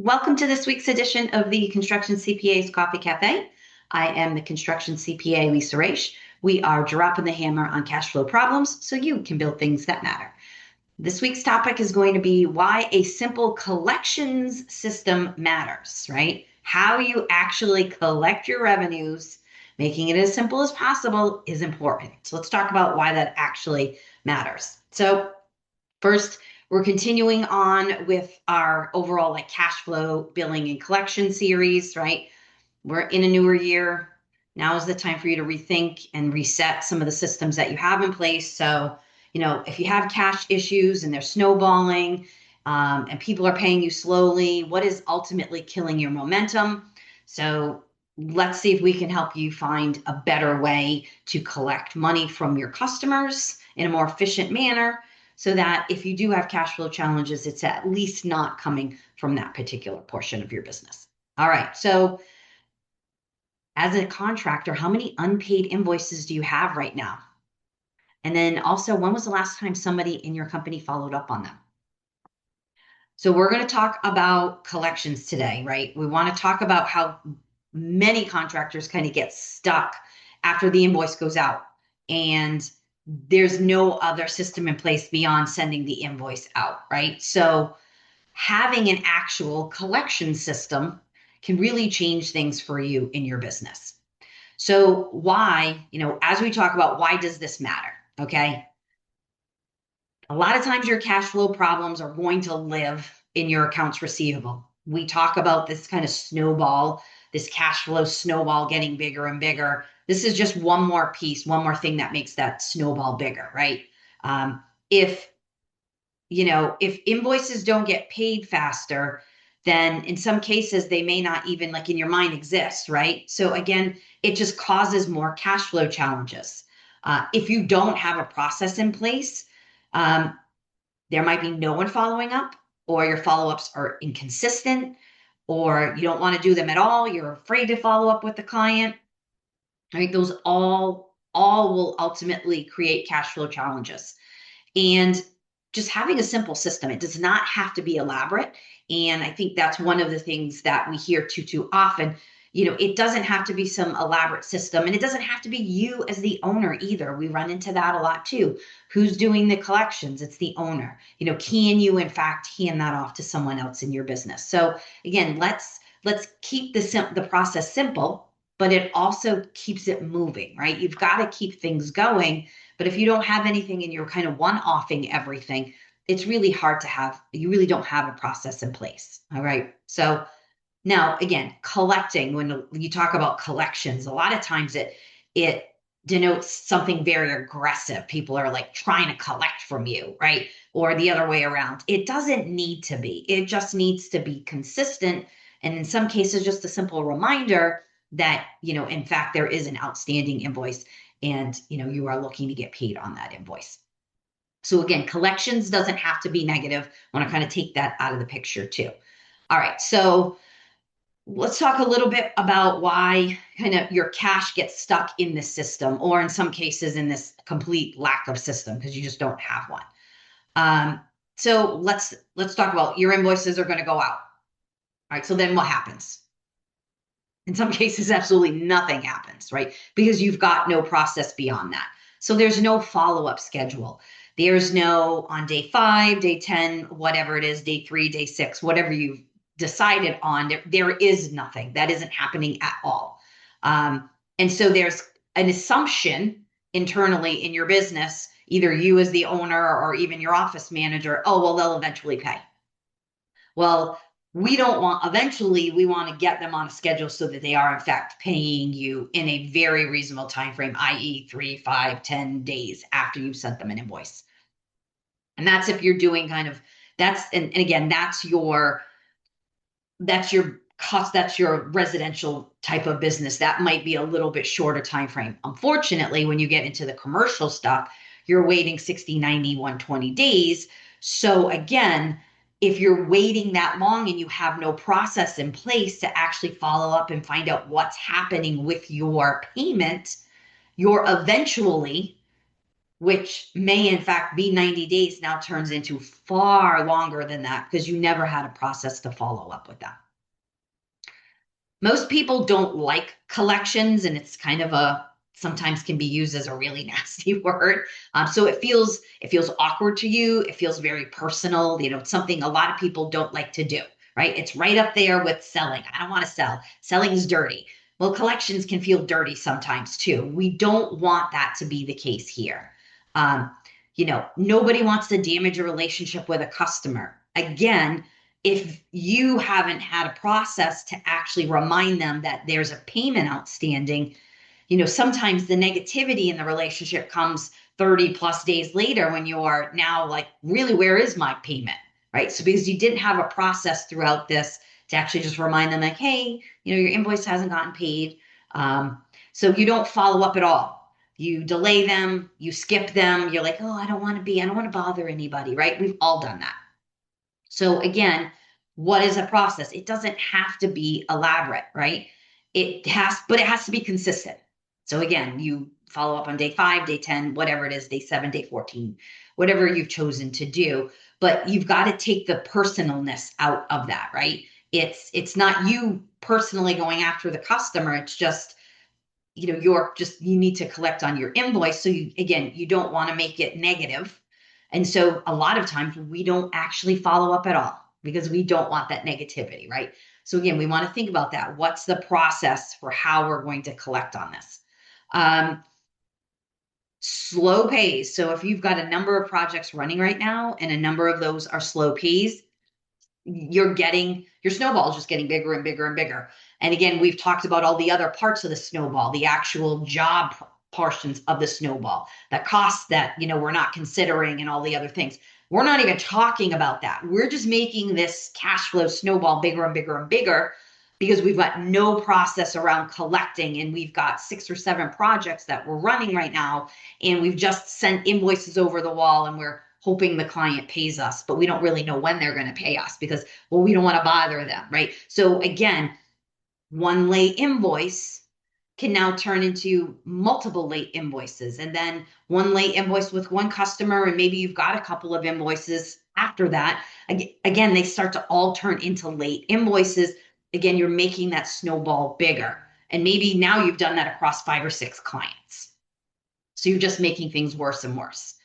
Welcome to this week's edition of the Construction CPA's Coffee Cafe. I am the Construction CPA, Lisa Raish. We are dropping the hammer on cash flow problems so you can build things that matter. This week's topic is going to be why a simple collections system matters, right? How you actually collect your revenues, making it as simple as possible is important. So let's talk about why that actually matters. So first, we're continuing on with our overall cash flow, billing, and collection series, right? We're in a newer year. Now is the time for you to rethink and reset some of the systems that you have in place. So, if you have cash issues and they're snowballing, and people are paying you slowly, what is ultimately killing your momentum? So let's see if we can help you find a better way to collect money from your customers in a more efficient manner, so that if you do have cash flow challenges, it's at least not coming from that particular portion of your business. All right. So as a contractor, how many unpaid invoices do you have right now? And then also, when was the last time somebody in your company followed up on them? So we're going to talk about collections today, right? We want to talk about how many contractors kind of get stuck after the invoice goes out and there's no other system in place beyond sending the invoice out, right? So having an actual collection system can really change things for you in your business. So why, as we talk about why does this matter, okay? A lot of times your cash flow problems are going to live in your accounts receivable. We talk about this kind of snowball, this cash flow snowball getting bigger and bigger. This is just one more piece, one more thing that makes that snowball bigger, right? If if invoices don't get paid faster, then in some cases they may not even in your mind exist, right? So again, it just causes more cash flow challenges. If you don't have a process in place, there might be no one following up, or your follow-ups are inconsistent, or you don't want to do them at all. You're afraid to follow up with the client, right? Those all will ultimately create cash flow challenges. And just having a simple system, it does not have to be elaborate. And I think that's one of the things that we hear too often. It doesn't have to be some elaborate system, and it doesn't have to be you as the owner either. We run into that a lot too. Who's doing the collections? It's the owner. Can you in fact hand that off to someone else in your business? So again, let's keep the process simple, but it also keeps it moving, right? You've got to keep things going. But if you don't have anything and you're kind of one-offing everything, it's really hard to have, you really don't have a process in place. All right. So now again, collecting, when you talk about collections, a lot of times it denotes something very aggressive. People are trying to collect from you, right? Or the other way around. It doesn't need to be. It just needs to be consistent. And in some cases, just a simple reminder that, in fact, there is an outstanding invoice and you are looking to get paid on that invoice. So again, collections doesn't have to be negative. I want to kind of take that out of the picture too. All right, so let's talk a little bit about why kind of your cash gets stuck in this system, or in some cases in this complete lack of system because you just don't have one. So let's talk about your invoices are going to go out. All right, so then what happens? In some cases, absolutely nothing happens, right? Because you've got no process beyond that. So there's no follow-up schedule. There's no on day 5, day 10, whatever it is, day 3, day 6, whatever you've decided on, there is nothing. That isn't happening at all. And so there's an assumption internally in your business, either you as the owner or even your office manager, oh, well, they'll eventually pay. Well, we don't want, eventually we want to get them on a schedule so that they are in fact paying you in a very reasonable time frame, i.e. 3, 5, 10 days after you've sent them an invoice. And that's if you're doing kind of, and again, that's your cost, that's your residential type of business. That might be a little bit shorter time frame. Unfortunately, when you get into the commercial stuff, you're waiting 60, 90, 120 days. So again, if you're waiting that long and you have no process in place to actually follow up and find out what's happening with your payment, you're eventually which may in fact be 90 days, now turns into far longer than that because you never had a process to follow up with that. Most people don't like collections, and it's kind of a sometimes can be used as a really nasty word. So it feels awkward to you. It feels very personal. It's something a lot of people don't like to do, right? It's right up there with selling. I don't want to sell. Selling is dirty. Well, collections can feel dirty sometimes too. We don't want that to be the case here. Um, Nobody wants to damage a relationship with a customer. Again, if you haven't had a process to actually remind them that there's a payment outstanding, sometimes the negativity in the relationship comes 30 plus days later when you are now like, really, where is my payment? Right. So because you didn't have a process throughout this to actually just remind them like, hey, your invoice hasn't gotten paid. So you don't follow up at all. You delay them, you skip them. You're like, oh, I don't want to bother anybody. Right. We've all done that. So again, what is a process? It doesn't have to be elaborate, right? But it has to be consistent. So again, you follow up on day 5, day 10, whatever it is, day 7, day 14, whatever you've chosen to do. But you've got to take the personalness out of that, right? It's not you personally going after the customer. It's just, you need to collect on your invoice. So you don't want to make it negative. And so a lot of times we don't actually follow up at all because we don't want that negativity, right? So again, we want to think about that. What's the process for how we're going to collect on this? Slow pays. So if you've got a number of projects running right now and a number of those are slow pays, your snowball is just getting bigger and bigger and bigger. And again, we've talked about all the other parts of the snowball, the actual job portions of the snowball, that costs that, we're not considering and all the other things. We're not even talking about that. We're just making this cash flow snowball bigger and bigger and bigger because we've got no process around collecting, and we've got 6 or 7 projects that we're running right now, and we've just sent invoices over the wall, and we're hoping the client pays us, but we don't really know when they're going to pay us because, well, we don't want to bother them, right? So again, one late invoice can now turn into multiple late invoices, and then one late invoice with one customer, and maybe you've got a couple of invoices after that. Again, they start to all turn into late invoices. Again, you're making that snowball bigger. And maybe now you've done that across 5 or 6 clients. So you're just making things worse and worse.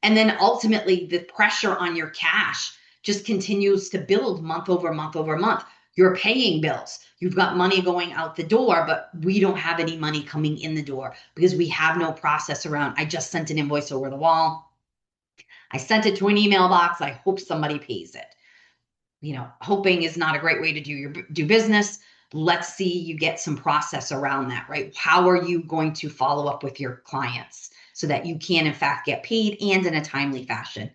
And then ultimately, the pressure on your cash just continues to build month over month over month. You're paying bills. You've got money going out the door, but we don't have any money coming in the door because we have no process around, I just sent an invoice over the wall. I sent it to an email box. I hope somebody pays it. Hoping is not a great way to do business. Let's see you get some process around that, right? How are you going to follow up with your clients so that you can, in fact, get paid and in a timely fashion?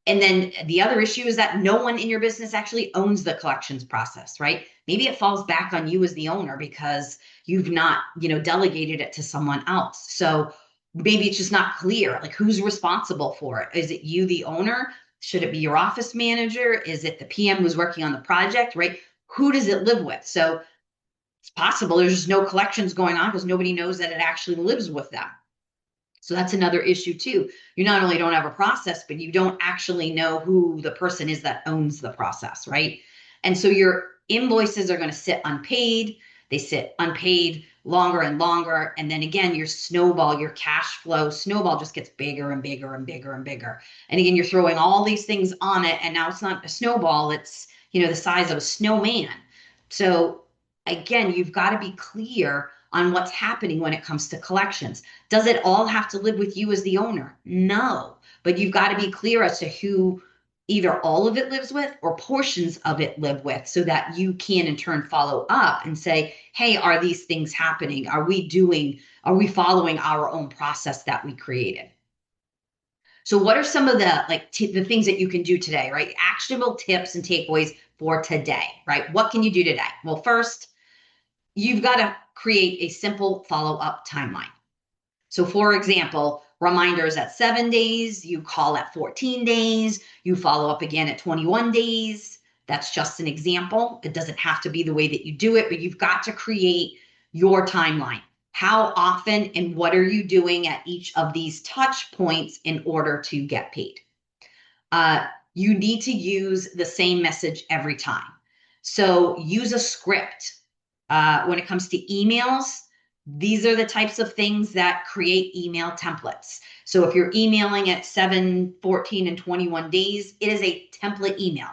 And then the other issue is that no one in your business actually owns the collections process, right? Maybe it falls back on you as the owner because you've not, delegated it to someone else. So maybe it's just not clear, like who's responsible for it. Is it you, the owner? Should it be your office manager? Is it the PM who's working on the project, right? Who does it live with? So it's possible there's just no collections going on because nobody knows that it actually lives with them. So that's another issue too. You not only don't have a process, but you don't actually know who the person is that owns the process, right? And so your invoices are going to sit unpaid. They sit unpaid longer and longer. And then again, your cash flow snowball just gets bigger and bigger and bigger and bigger. And again, you're throwing all these things on it. And now it's not a snowball. It's, the size of a snowman. So again, you've got to be clear on what's happening when it comes to collections. Does it all have to live with you as the owner? No, but you've got to be clear as to who either all of it lives with or portions of it live with so that you can in turn follow up and say, hey, are these things happening? Are we following our own process that we created? So what are some of the the things that you can do today, right? Actionable tips and takeaways for today, right? What can you do today? Well, first, you've got to create a simple follow-up timeline. So for example, reminders at 7 days, you call at 14 days, you follow up again at 21 days. That's just an example. It doesn't have to be the way that you do it, but you've got to create your timeline. How often and what are you doing at each of these touch points in order to get paid? You need to use the same message every time. So use a script. When it comes to emails, these are the types of things that create email templates. So if you're emailing at 7, 14, and 21 days, it is a template email.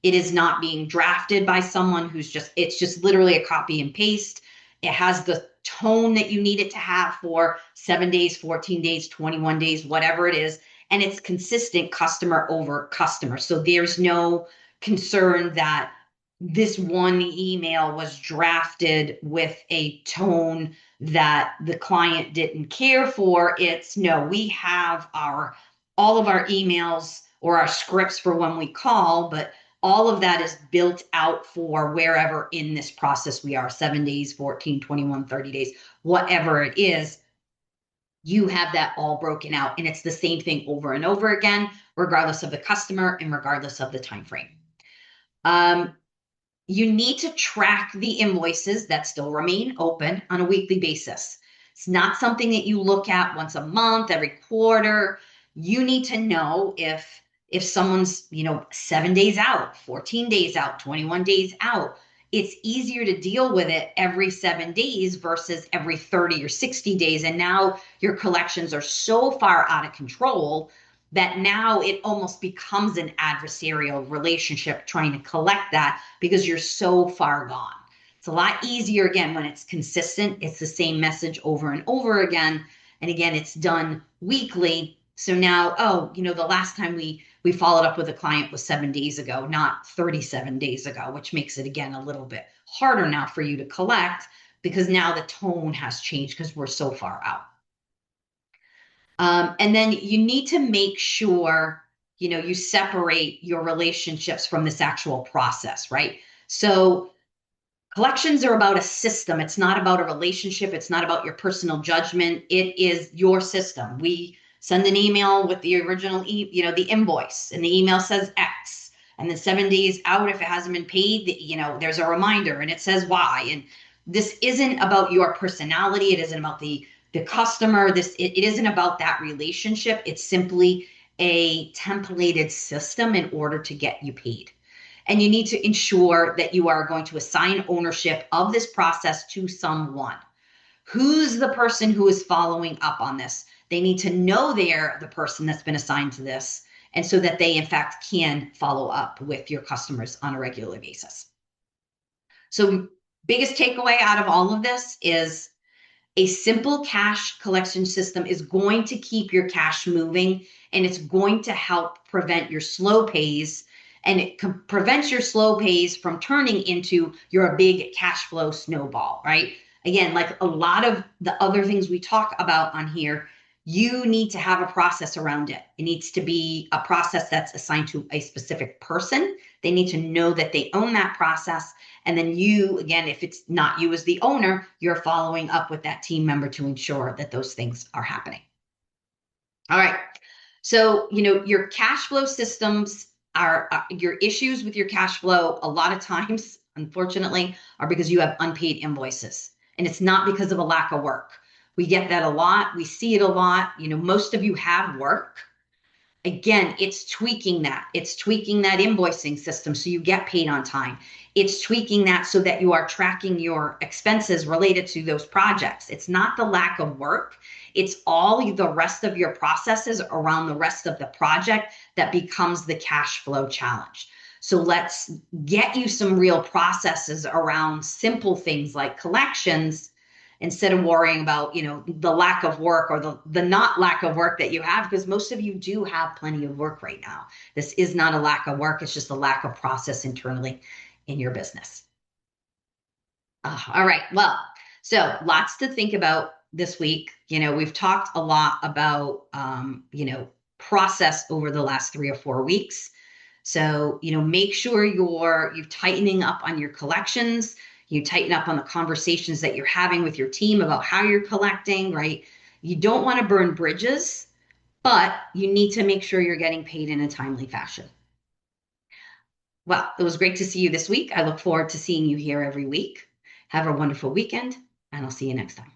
It is not being drafted by someone it's just literally a copy and paste. It has the tone that you need it to have for 7 days, 14 days, 21 days, whatever it is. And it's consistent customer over customer. So there's no concern that this one email was drafted with a tone that the client didn't care for. It's no, we have all of our emails or our scripts for when we call, but all of that is built out for wherever in this process we are, 7 days, 14, 21, 30 days, whatever it is. You have that all broken out, and it's the same thing over and over again, regardless of the customer and regardless of the time frame. You need to track the invoices that still remain open on a weekly basis. It's not something that you look at once a month, every quarter. You need to know if someone's, 7 days out, 14 days out, 21 days out. It's easier to deal with it every 7 days versus every 30 or 60 days. And now your collections are so far out of control that now it almost becomes an adversarial relationship trying to collect that because you're so far gone. It's a lot easier, again, when it's consistent. It's the same message over and over again. And again, it's done weekly. So now, the last time we followed up with a client was 7 days ago, not 37 days ago, which makes it, again, a little bit harder now for you to collect because now the tone has changed because we're so far out. And then you need to make sure, you separate your relationships from this actual process, right? So collections are about a system. It's not about a relationship. It's not about your personal judgment. It is your system. We send an email with the original, the invoice, and the email says X. And then 7 days out, if it hasn't been paid, there's a reminder and it says Y. And this isn't about your personality. It isn't about the customer. It isn't about that relationship. It's simply a templated system in order to get you paid. And you need to ensure that you are going to assign ownership of this process to someone. Who's the person who is following up on this? They need to know they're the person that's been assigned to this, and so that they, in fact, can follow up with your customers on a regular basis. So biggest takeaway out of all of this is a simple cash collection system is going to keep your cash moving, and it's going to help prevent your slow pays, and it prevents your slow pays from turning into your big cash flow snowball, right? Again, like a lot of the other things we talk about on here, you need to have a process around it. It needs to be a process that's assigned to a specific person. They need to know that they own that process. And then you, again, if it's not you as the owner, you're following up with that team member to ensure that those things are happening. All right. So, your cash flow systems your issues with your cash flow a lot of times, unfortunately, are because you have unpaid invoices. And it's not because of a lack of work. We get that a lot. We see it a lot. Most of you have work. Again, it's tweaking that. It's tweaking that invoicing system so you get paid on time. It's tweaking that so that you are tracking your expenses related to those projects. It's not the lack of work. It's all the rest of your processes around the rest of the project that becomes the cash flow challenge. So let's get you some real processes around simple things like collections instead of worrying about, the lack of work or the not lack of work that you have, because most of you do have plenty of work right now. This is not a lack of work. It's just a lack of process internally in your business. All right. Well, so lots to think about this week. We've talked a lot about, process over the last 3 or 4 weeks. So, make sure you're tightening up on your collections. You tighten up on the conversations that you're having with your team about how you're collecting, right? You don't want to burn bridges, but you need to make sure you're getting paid in a timely fashion. Well, it was great to see you this week. I look forward to seeing you here every week. Have a wonderful weekend, and I'll see you next time.